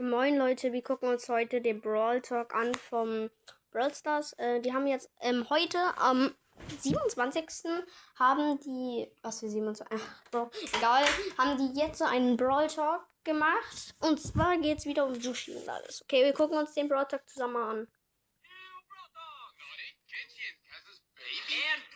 Moin Leute, wir gucken uns heute den Brawl Talk an vom Brawl Stars. Die haben jetzt heute am 27. haben die, was für 27, Bro, egal, haben die jetzt so einen Brawl Talk gemacht. Und zwar geht es wieder um Sushi und alles. Okay, wir gucken uns den Brawl Talk zusammen an. And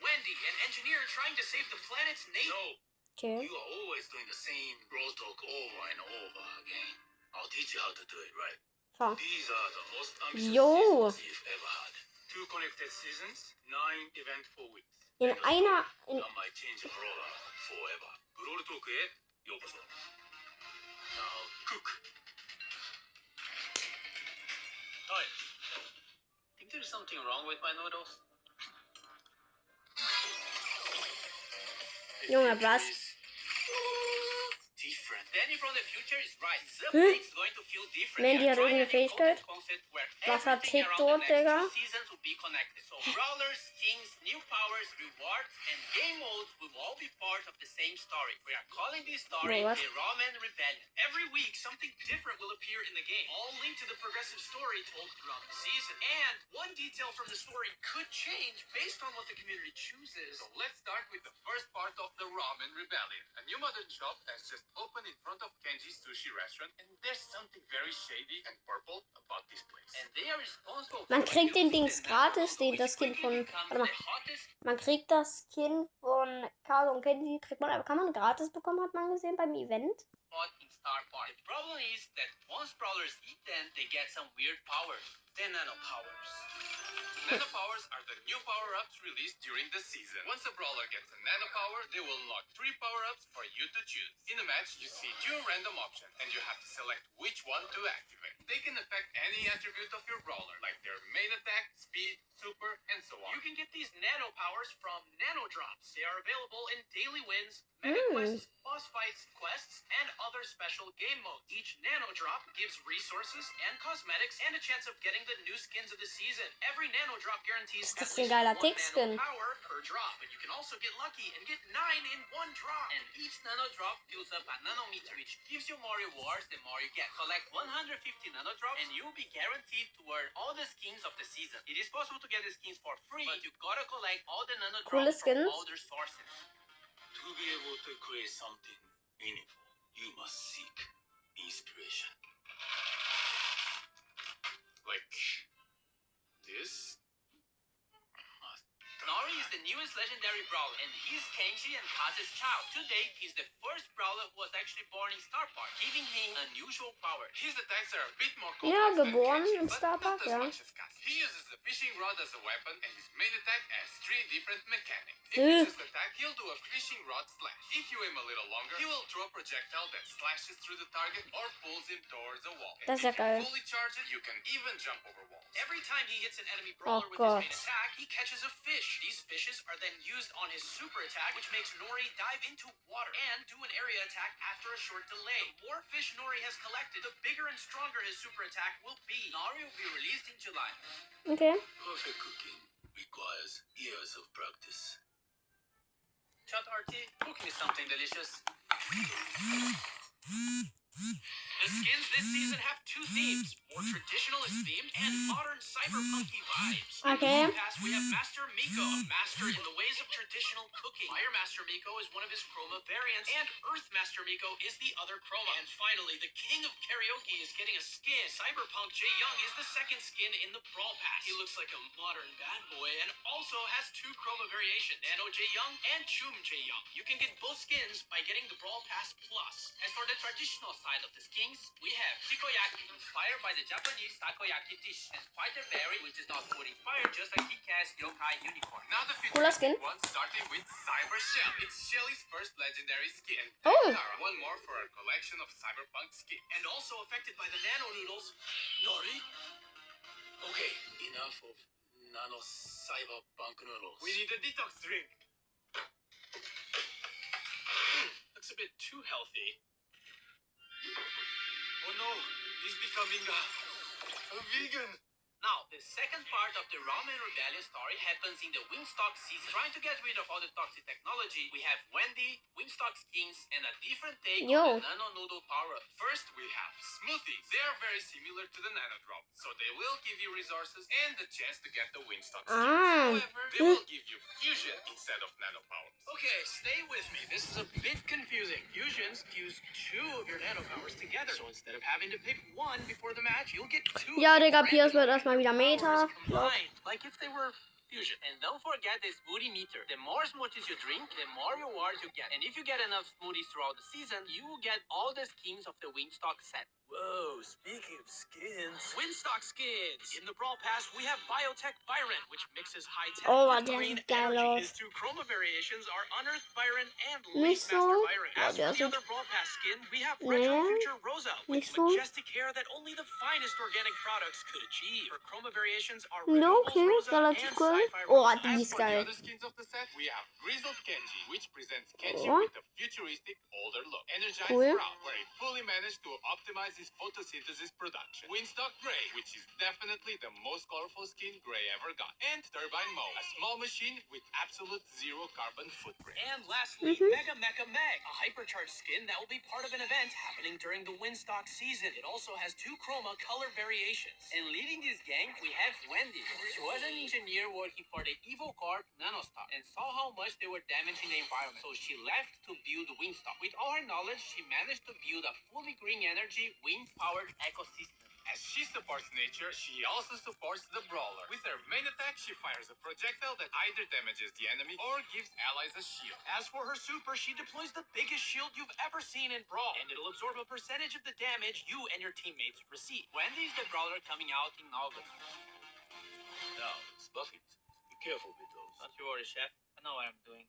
Wendy, an engineer trying to save the planet's nation. No. Okay. You are always doing the same Brawl Talk over and over again. I'll teach you how to do it right. So. These are the most ambitious Jo. seasons you've ever had. 2 connected seasons, 9 eventful weeks. In einer... That might change a brawler forever. Brawl Talk へようこそ. Now cook. Hi. Think there's something wrong with my noodles? Junge, was? Different. Danny from the future is right. The thing's going to feel different. Mandy hat irgendeine Fähigkeit. Was hat TikTok, Digga? Seasons will be connected. So brawlers, kings, new powers, rewards, and game modes will all be part of the same story. We are calling this story the Ramen Rebellion. Every week, something different will appear in the game, all linked to the progressive story told throughout the season. And one detail from the story could change based on what the community chooses. So let's start with the first part of the Ramen Rebellion. A new modern shop has just opened in front of Kenji's sushi restaurant, and there's something very shady and purple about this place. And they are responsible Man kriegt den Dings gratis, das Kind von... Warte mal. Man kriegt das Kind von Carlo und Kenji, kann man gratis bekommen, hat man gesehen beim Event. In Star Park. The problem is that once brawlers eat them, they get some weird powers. The nano powers. Nano powers are the new power-ups released during the season. Once a brawler gets a nano power, they will unlock 3 power-ups for you to choose. In a match, you see 2 random options, and you have to select which one to activate. They can affect any attribute of your brawler, like their main attack, speed, super, and so on. You can get these nano powers from nano drops. They are available in daily wins, mega quests, boss fights, quests, and other special game modes. Each nano drop gives resources and cosmetics and a chance of getting the new skins of the season. Every nano drop guarantees at least 1 nano power per drop, and you can also get lucky and get 9 in 1 drop. And each nano drop fills up a nanometer, which gives you more rewards the more you get. Collect 150 nano drops, and you will be guaranteed to earn all the skins of the season. It is possible to get the skins for free, but you gotta collect all the nano drops from all their sources. To be able to create something meaningful, you must seek inspiration. Like this? Nori is the newest legendary brawler, and he's Kenji and Kaz's child. To date, he's the first brawler who was actually born in Star Park, giving him unusual powers. His attacks are a bit more Ja, complex geboren than im Kenji's, Star but Park, not as ja. much as Kaz. He uses the fishing rod as a weapon, and his main attack has 3 different mechanics. If he just attack, he'll do a fishing rod slash. If you aim a little longer, he will throw a projectile that slashes through the target or pulls him towards a wall. Das ist ja If geil. you fully charge it, you can even jump over walls. Every time he hits an enemy brawler with Gott. his main attack, he catches a fish. These fishes are then used on his super attack, which makes Nori dive into water and do an area attack after a short delay. The more fish Nori has collected, the bigger and stronger his super attack will be. Nori will be released in July. Okay. Perfect cooking requires years of practice. Chat RT, cooking is something delicious. The skins this season have 2 themes. More traditionalist themed and modern cyberpunky vibes. Okay. In the past, we have Master Miko, a master in the ways of traditional cooking. Fire Master Miko is one of his chroma variants, and Earth Master Miko is the other chroma. And finally, the king of karaoke is getting a skin. Cyberpunk Jae Young is the second skin in the Brawl Pass. He looks like a modern bad boy and also has 2 chroma variations, Nano Jae Young and Chum Jae Young. You can get both skins by getting the Brawl Pass Plus. As for the traditional side of the skins, we have Shikoyaki, inspired by the Japanese takoyaki dish, and Fighter Berry, which is not putting fire, just like Kick-Ass Yokai Unicorn. Now the Cooler skin. one starting with Cyber Shell. It's Shelly's first legendary skin. Oh. Tara, one more for our collection of cyberpunk skins. And also affected by the nano noodles, Nori. Okay, enough of nano cyberpunk noodles. We need a detox drink. Looks a bit too healthy. Oh no, he's becoming a vegan. Now, the second part of the Ramen Rebellion story happens in the Wingstock season. Trying to get rid of all the toxic technology, we have Wendy, Wingstock skins, and a different take on the Nano Noodle power-up. First, we have smoothies. They are very similar to the Nano Drop, so they will give you resources and the chance to get the Wingstop skins. However, they will give you fusion instead of Nano powers. Okay, stay with me. This is a bit confusing. Fusions fuse 2 of your nano powers together. So instead of having to pick one before the match, you'll get 2. Ja, Digga, Piers wird erstmal wieder Meta. Combined, like if they were fusion. And don't forget the smoothie meter. The more smoothies you drink, the more rewards you get. And if you get enough smoothies throughout the season, you will get all the skins of the Wingstock set. Whoa, speaking of skins. Wingstock skins. In the Brawl Pass, we have Biotech Byron, which mixes high-tech with green energy. His 2 chroma variations are Unearthed Byron and Lace Master Byron. As for the other Brawl Pass skin, we have Retro Future Rosa, with majestic hair that only the finest organic products could achieve. Her chroma variations are Renewables Rosa and Sci-Fi Rosa. Die ist geil. The other skins of the set, we have Grizzled Kenji, which presents Kenji with a futuristic, older look. Energized Sprout, where he fully managed to optimize his photosynthesis production. Wingstock Gray, which is definitely the most colorful skin Gray ever got. And Turbine Mo, a small machine with absolute zero carbon footprint. And lastly, Mega Mecha Meg, a hypercharged skin that will be part of an event happening during the Wingstock season. It also has 2 chroma color variations. And leading this gang, we have Wendy. She was an engineer working for the Evil Corp Nanostar and saw how much they were damaging the environment. So she left to build Wingstock. With all her knowledge, she managed to build a fully green energy, wind-powered ecosystem. As she supports nature, she also supports the Brawler. With her main attack, she fires a projectile that either damages the enemy or gives allies a shield. As for her super, she deploys the biggest shield you've ever seen in Brawl, and it'll absorb a percentage of the damage you and your teammates receive. Wendy's the Brawler coming out in August. Now, it's Buffy's. Be careful with those. Don't you worry, Chef. I know what I'm doing.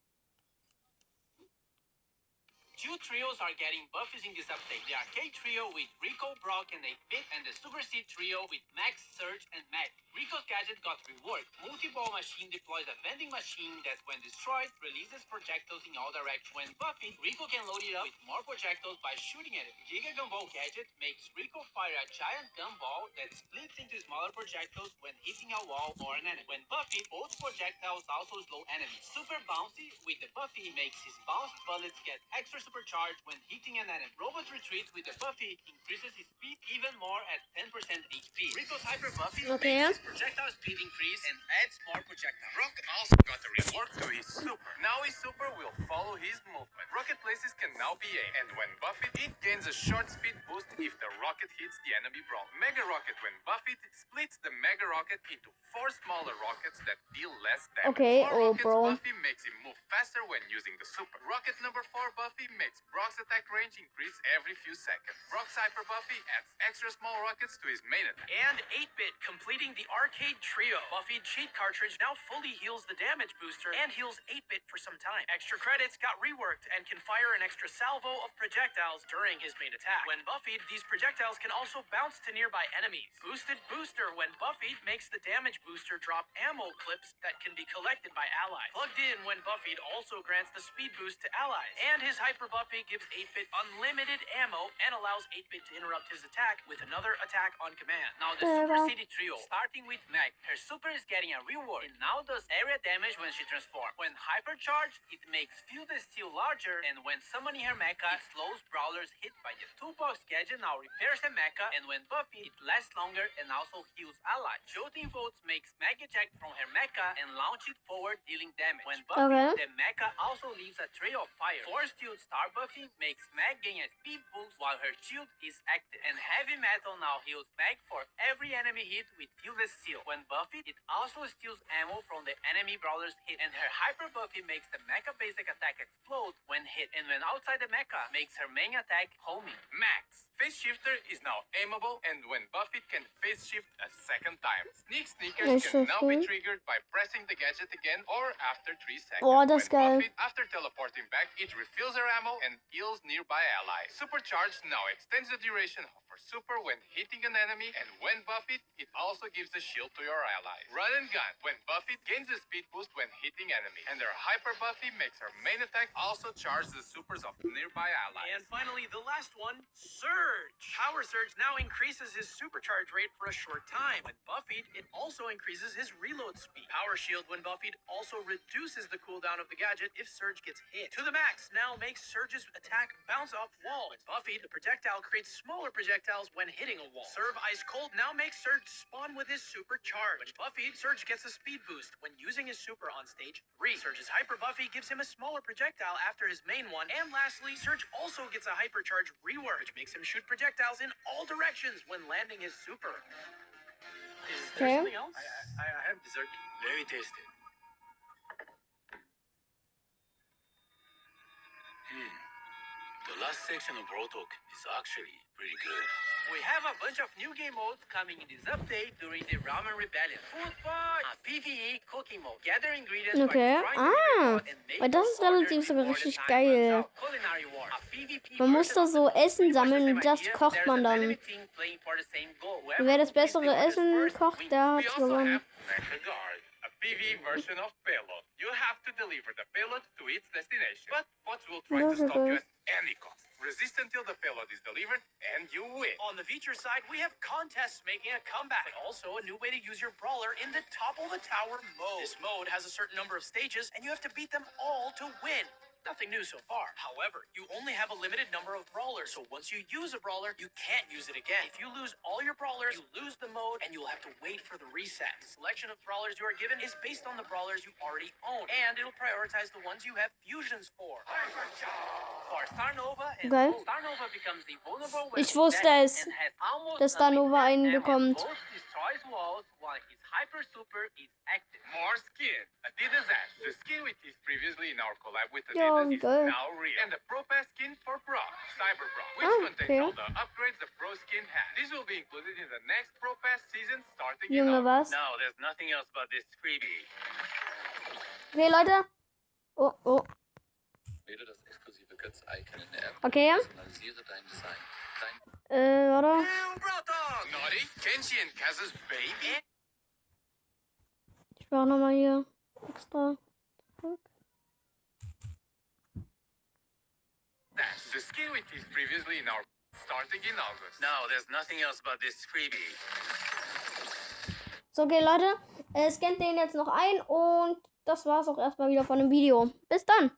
2 trios are getting buffies in this update. The Arcade Trio with Rico, Brock, and 8-Bit, and the Super Seed Trio with Max, Surge, and Mac. Rico's gadget got reworked. Multi-ball machine deploys a vending machine that, when destroyed, releases projectiles in all directions. When buffed, Rico can load it up with more projectiles by shooting at it. Giga Gumball gadget makes Rico fire a giant gumball that splits into smaller projectiles when hitting a wall or an enemy. When buffed, both projectiles also slow enemies. Super Bouncy with the buffy makes his bounced bullets get extra supercharged when hitting an enemy. Robot Retreat with the buffy increases his speed even more at 10% HP. Rico's Hyper Buffy makes his projectile speed increase and adds more projectiles. Brock also got a rework to his super. Now his super will follow his movement. Rocket places can now be aimed, and when buffed, it gains a short speed boost if the rocket hits the enemy Brawl. Mega Rocket, when buffed, splits the Mega Rocket into 4 smaller rockets that deal less damage. Okay, More rockets bro. Buffy makes him move faster when using the super. Rocket number 4 Buffy makes Brock's attack range increase every few seconds. Brock's Hyper Buffy adds extra small rockets to his main attack. And 8-Bit completing the Arcade Trio. Buffy cheat cartridge now fully heals the damage booster and heals 8-Bit for some time. Extra credits got reworked and can fire an extra salvo of projectiles during his main attack. When buffied, these projectiles can also bounce to nearby enemies. Boosted Booster, when buffied, makes the damage booster drop ammo clips that can be collected by allies. Plugged in when buffied also grants the speed boost to allies. And his Hyper Buffy gives 8-Bit unlimited ammo and allows 8-Bit to interrupt his attack with another attack on command. Now the Super City Trio, starting with Meg. Her super is getting a reward. It now does area damage when she transforms. When hypercharged, it makes Feel the Steel larger, and when summoning her mecha, it slows brawlers hit by the toolbox gadget now repairs the mecha, and when buffy, it lasts longer and also heals allies. Jolting Volts makes Meg eject from her mecha and launch it forward, dealing damage. When buffy, the mecha also leaves a trail of fire. Force Shield Star Buffy makes Meg gain a speed boost while her shield is active. And Heavy Metal now heals Meg for every enemy hit with Feel the Steel. When buffy, it also steals ammo from the enemy brawler's hit. And her Hyper Buffy makes the mecha basic attack explode when hit. And when outside the mecha, makes her main attack homing. Max. Phase Shifter is now aimable, and when buffed, can phase shift a second time. Sneak Sneakers can now be triggered by pressing the gadget again or after 3 seconds. Oh, that's when geil. buffed, after teleporting back, it refills her ammo and heals nearby allies. Supercharged now extends the duration of for super when hitting an enemy, and when buff it also gives a shield to your allies. Run and gun. When buff it gains a speed boost when hitting enemy, and their hyper buffy makes her main attack also charge the supers of nearby allies. And finally, the last one, Surge. Power Surge now increases his supercharge rate for a short time. When buffied, it also increases his reload speed. Power Shield, when buffied, also reduces the cooldown of the gadget if Surge gets hit. To the max now makes Surge's attack bounce off walls. When buffied, the projectile creates smaller projectiles when hitting a wall. Serve Ice Cold now makes Surge spawn with his supercharge. When buffied, Surge gets a speed boost when using his super on stage 3. Surge's Hyper Buffy gives him a smaller projectile after his main one. And lastly, Surge also gets a Hypercharge rework, which makes him shoot projectiles in all directions when landing his super. Is there something else? I have dessert. Very tasty. The last section of Brawl Talk is actually pretty good. We have a bunch of new game modes coming in this update during the Ramen Rebellion. Food fight! A PvE cooking mode. Gather ingredients by Okay. destroying the living god and make Weil das your ist relativ orders sogar before the richtig time geil. runs out. Culinary War. A PvP Man muss da version so of the Essen pretty much the sammeln same und das idea. kocht There's man an dann. enemy team playing for the same goal. Und wer das Whoever bessere completes the Essen orders first kocht, wins. der We hat also gewonnen. have Mecha Guard, a PvE version of payload. You have to deliver the payload to its destination, but bots will try to That's stop you good. at any cost. Resist until the payload is delivered, and you win. On the feature side, we have contests making a comeback, but also a new way to use your brawler in the top of the tower mode. This mode has a certain number of stages, and you have to beat them all to win. Nothing new so far. However, you only have a limited number of brawlers, so once you use a brawler, you can't use it again. If you lose all your brawlers, you lose the mode, and you'll have to wait for the reset. The selection of brawlers you are given is based on the brawlers you already own, and it'll prioritize the ones you have fusions for. For Starnova, and Okay. Starnova becomes the vulnerable Ich weapon wusste that es, and has almost dass nothing Starnova einen and bekommt. both destroys walls while his hyper super is active. More skin. Adidas Ash. The skin which is previously in our collab with Ja, Adidas is geil. now real. And the Pro Pass skin for Brock, Cyber Brock, which Ah, contains okay. all the upgrades the Pro skin has. This will be included in the next Pro Pass season starting in Junge, August. was? Now, there's nothing else but this freebie. Okay, Leute. Oh, oh. Wähle das exklusive Götz-Icon in der App. Okay. Personalisiere dein Design. Warte. New Brawl Talk! Naughty, Kenshi and Kaz's baby. Ich mach nochmal hier extra. Dash. The skin which is previously in our starting in August. Now, there's nothing else but this freebie. So, okay, Leute. Scannt den jetzt noch ein und das war's auch erstmal wieder von dem Video. Bis dann.